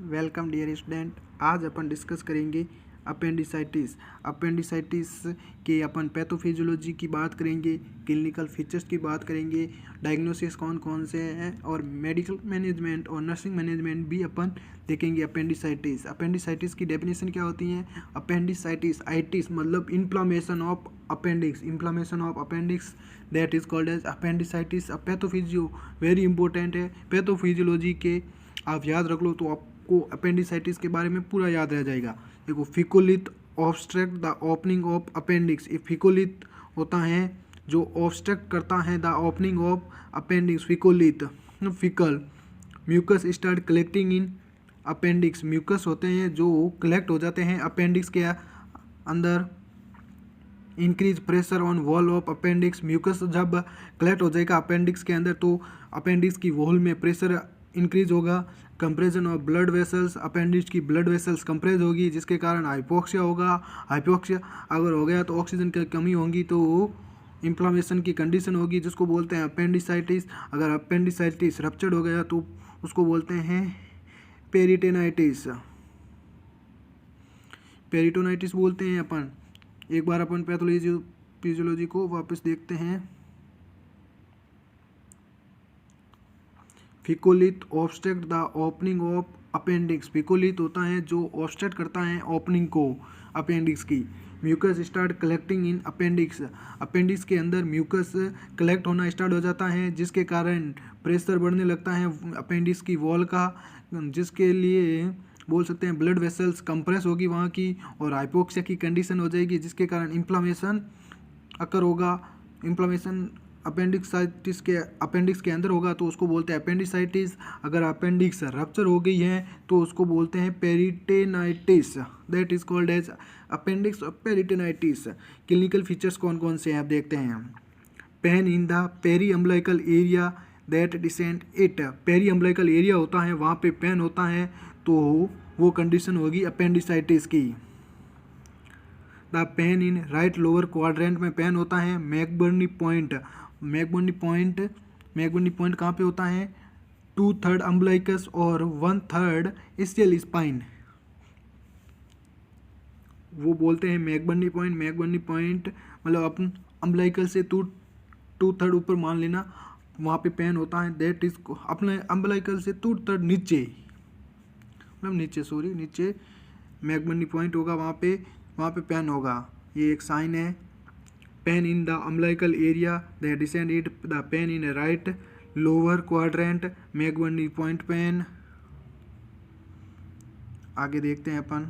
Welcome dear student. आज अपन discuss करेंगे अपेंडिसाइटिस। अपेंडिसाइटिस के अपन पैथोफिजियोलॉजी की बात करेंगे, क्लिनिकल फीचर्स की बात करेंगे, डायग्नोसिस कौन कौन से हैं और मेडिकल मैनेजमेंट और नर्सिंग मैनेजमेंट भी अपन देखेंगे। अपेंडिसाइटिस की डेफिनेशन क्या होती है? अपेंडिसाइटिस आइटिस मतलब inflammation of appendix that is called as appendicitis. Pathophysio very important है। पैथोफिजियोलॉजी के आप याद रख लो तो आपको अपेंडिसाइटिस के बारे में पूरा याद रह जाएगा। देखो, fecalith obstruct the opening of appendix. ये फिकोलिथ होता है जो ऑब्स्ट्रक्ट करता है the opening of appendix. Fecalith fecal mucus start collecting in appendix. Mucus होते हैं जो कलेक्ट हो जाते हैं अपेंडिक्स के अंदर। Increase pressure on wall of appendix. Mucus जब कलेक्ट हो जाएगा अपेंडिक्स के अंदर तो अपेंडिक्स की वॉल में प्रेशर इंक्रीज होगा। Compression of blood vessels, appendix की ब्लड वेसल्स कंप्रेस होगी जिसके कारण हाइपोक्सिया होगा। हाइपोक्सिया अगर हो गया तो ऑक्सीजन की कमी होगी तो इन्फ्लामेशन की कंडीशन होगी जिसको बोलते हैं अपेंडिसाइटिस। अगर अपेंडिसाइटिस रप्चर्ड हो गया तो उसको बोलते हैं पेरिटेनाइटिस। पेरिटोनाइटिस बोलते हैं अपन। एक बार अपन पैथोलॉजी को वापस देखते हैं। Fecalith obstruct the opening of appendix. Fecalith होता है जो ऑब्स्ट्रक्ट करता है ओपनिंग को अपेंडिक्स की। Mucus start collecting in appendix. Appendix के अंदर म्यूकस कलेक्ट होना स्टार्ट हो जाता है जिसके कारण प्रेशर बढ़ने लगता है अपेंडिक्स की वॉल का, जिसके लिए बोल सकते हैं ब्लड वेसल्स कंप्रेस होगी वहाँ की और हाइपोक्सिया की कंडीशन हो जाएगी जिसके कारण इन्फ्लामेशन अकर होगा। इन्फ्लामेशन अपेंडिक्स के अंदर होगा तो उसको बोलते हैं अपेंडिसाइटिस। अगर अपेंडिक्स रप्चर हो गई है तो उसको बोलते हैं peritonitis. That is called as appendix peritonitis. Clinical features कौन कौन से हैं आप देखते हैं। Pain in the periumbilical area that descend it. Periumbilical area होता है वहाँ पे पेन होता है तो वो कंडीशन होगी अपेंडिसाइटिस की। The pain in right lower quadrant में पेन होता है। मैकबर्नी पॉइंट कहाँ पे होता है? 2/3 अम्बिलिकस और 1/3 स्केल स्पाइन, वो बोलते हैं मैकबर्नी पॉइंट मतलब अपन अम्बिलिकल से 2/3 ऊपर मान लेना वहाँ पे पेन होता है। दैट इज अपने अम्बिलिकल से 2/3 नीचे नीचे मैकबर्नी पॉइंट होगा, वहाँ पे पेन होगा। ये एक साइन है। Pain in the umbilical area that descend it the pain in right lower quadrant McBurney point pain. आगे देखते हैं अपन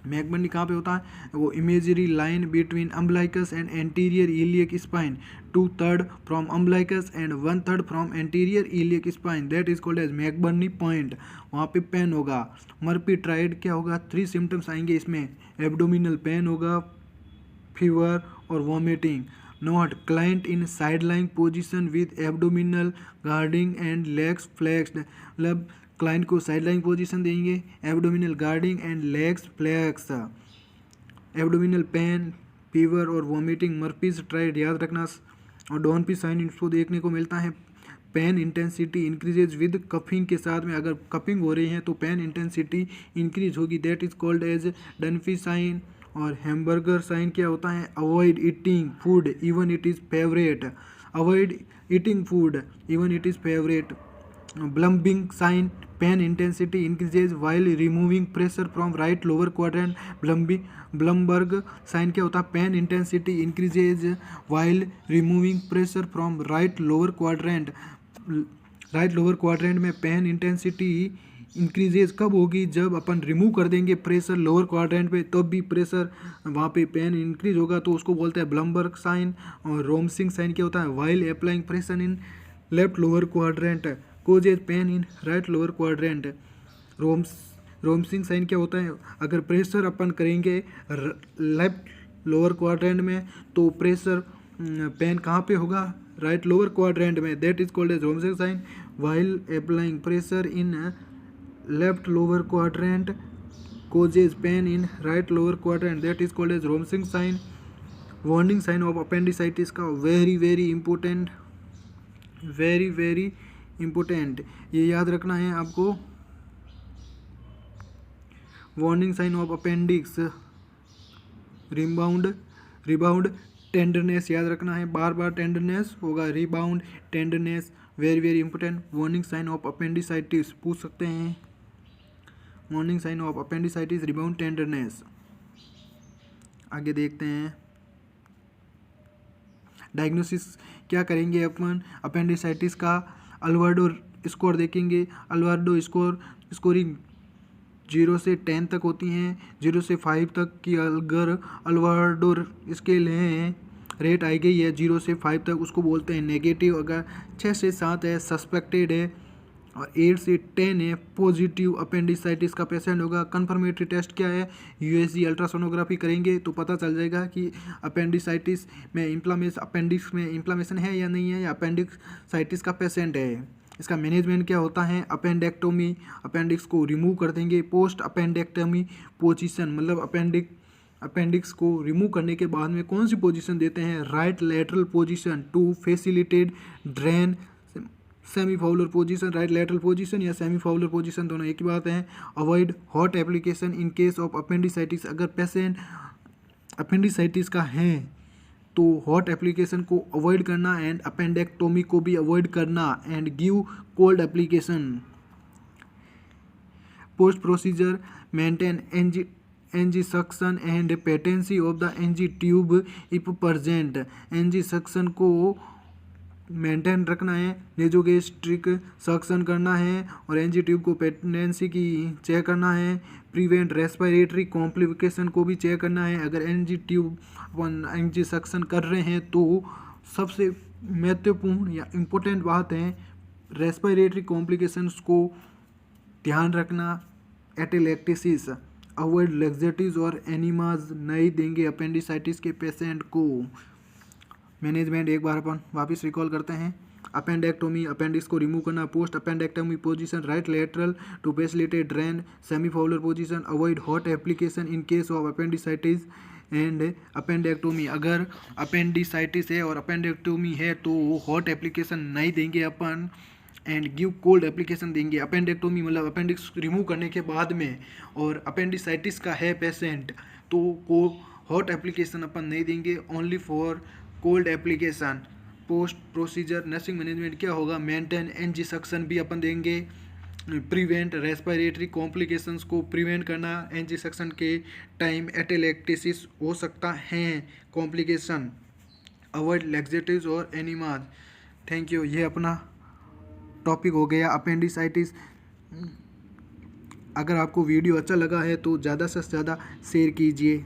मैकबर्नी कहाँ पे होता है? वो imagery line between umbilicus and anterior iliac spine. 2/3 from umbilicus and 1/3 from anterior iliac spine that is called as McBurney point. वहाँ पे पेन होगा। मर्फी ट्राइड क्या होगा? 3 सिम्टम्स आएंगे इसमें। एब्डोमिनल पेन होगा, फीवर और vomiting. Note, client in side lying position with abdominal guarding and legs flexed. मतलब क्लाइंट को साइड लाइन पोजिशन देंगे, abdominal guarding and legs flex. Abdominal pain, fever और वॉमिटिंग, मर्फीज ट्राइड याद रखना। और डॉनपी sign इसको देखने को मिलता है। Pain intensity increases with coughing के साथ में, अगर कफिंग हो रही है तो पेन इंटेंसिटी इंक्रीज होगी। That is called as Dunphy sign. और हैमबर्गर साइन क्या होता है? Avoid eating food even it is favourite. Avoid eating food even it is favourite. Blumberg sign, pain intensity increases while removing pressure from right lower quadrant. Blumberg sign क्या होता है? Pain intensity increases while removing pressure from right lower quadrant. Right lower quadrant में pen intensity increases कब होगी? जब अपन remove कर देंगे pressure lower quadrant पे, तब भी प्रेशर वहाँ पे पेन इंक्रीज होगा तो उसको बोलते हैं ब्लम्बर्ग साइन। और रोमसिंग साइन क्या होता है? While applying pressure in left lower quadrant causes pain in right lower quadrant. Rovsing sign क्या होता है? अगर प्रेशर अपन करेंगे लेफ्ट लोअर क्वाड्रेंट में तो प्रेशर पेन कहाँ पे होगा? राइट लोअर क्वाड्रेंट में। That is called as Rovsing sign. While applying pressure in left lower quadrant causes pain in right lower quadrant that is called as Romsing sign. Warning sign of appendicitis का very important, ये याद रखना है आपको। Warning sign of appendix rebound tenderness याद रखना है, बार बार टेंडरनेस होगा, rebound tenderness very very important. Warning sign of appendicitis पूछ सकते हैं, warning sign of appendicitis rebound tenderness. आगे देखते हैं डायग्नोसिस क्या करेंगे अपन अपेंडिसाइटिस का। अल्वार्डो स्कोर देखेंगे, अल्वार्डो स्कोरिंग 0 से 10 तक होती हैं, 0 से 5 तक की अगर अल्वार्डो स्केल है रेट आई गई है 0 से 5 तक उसको बोलते हैं नेगेटिव। अगर 6 से 7 है सस्पेक्टेड है, और 8 से 10 है पॉजिटिव अपेंडिसाइटिस का पेशेंट होगा। कन्फर्मेटरी टेस्ट क्या है, यूएसजी अल्ट्रासोनोग्राफी करेंगे तो पता चल जाएगा कि अपेंडिसाइटिस में अपेंडिक्स में इन्फ्लामेशन है या नहीं है, या अपेंडिसाइटिस का पेशेंट है। इसका मैनेजमेंट क्या होता है, अपेंडेक्टोमी, अपेंडिक्स को रिमूव कर देंगे। पोस्ट अपेंडेक्टोमी पोजीशन मतलब अपेंडिक्स को रिमूव करने के बाद में कौन सी पोजीशन देते हैं, right lateral position to facilitate drain, semi Fowler position, right lateral position या सेमी फाउलर पोजीशन दोनों एक ही बात है। Avoid hot application in case of appendicitis, अगर पेशेंट अपेंडिसाइटिस का है तो हॉट एप्लीकेशन को अवॉइड करना, एंड अपेंडेक्टोमी को भी अवॉइड करना, and give cold application. Post procedure maintain NG suction and patency of the NG tube if present, NG suction को मेंटेन रखना है, नेजोगेस्ट्रिक सक्शन करना है, और एनजी ट्यूब को पेटेंसी की चेक करना है। प्रिवेंट रेस्पिरेटरी कॉम्प्लिकेशन को भी चेक करना है। अगर एनजी ट्यूब अपन एनजी सक्शन कर रहे हैं तो सबसे महत्वपूर्ण या इम्पोर्टेंट बात है रेस्पिरेटरी कॉम्प्लिकेशंस को ध्यान रखना। एटेलेक्टेसिस, अवॉइड लैक्सेटिव्स और एनिमाज नहीं देंगे अपेंडिसाइटिस के पेशेंट को। मैनेजमेंट एक बार अपन वापस रिकॉल करते हैं। अपेंडेक्टोमी, अपेंडिक्स को रिमूव करना। Post appendectomy position, right lateral to facilitate drain, semi Fowler position. Avoid hot application in case of appendicitis and appendectomy, अगर अपेंडिसाइटिस है और अपेंडेक्टोमी है तो हॉट एप्लीकेशन नहीं देंगे अपन, एंड गिव कोल्ड एप्लीकेशन देंगे। अपेंडेक्टोमी मतलब अपेंडिक्स रिमूव करने के बाद में, और अपेंडिसाइटिस का है पेशेंट तो को हॉट एप्लीकेशन अपन नहीं देंगे, only for cold application. Post procedure nursing management क्या होगा, मेंटेन एनजी सक्शन भी अपन देंगे। प्रिवेंट रेस्पिरेटरी कॉम्प्लिकेशंस को प्रिवेंट करना, एनजी सक्शन के टाइम एटेलेक्टेसिस हो सकता है कॉम्प्लिकेशन। अवॉइड लैक्सेटिव्स और एनिमाज। थैंक यू, ये अपना टॉपिक हो गया अपेंडिसाइटिस। अगर आपको वीडियो अच्छा लगा है तो ज़्यादा से ज़्यादा शेयर कीजिए।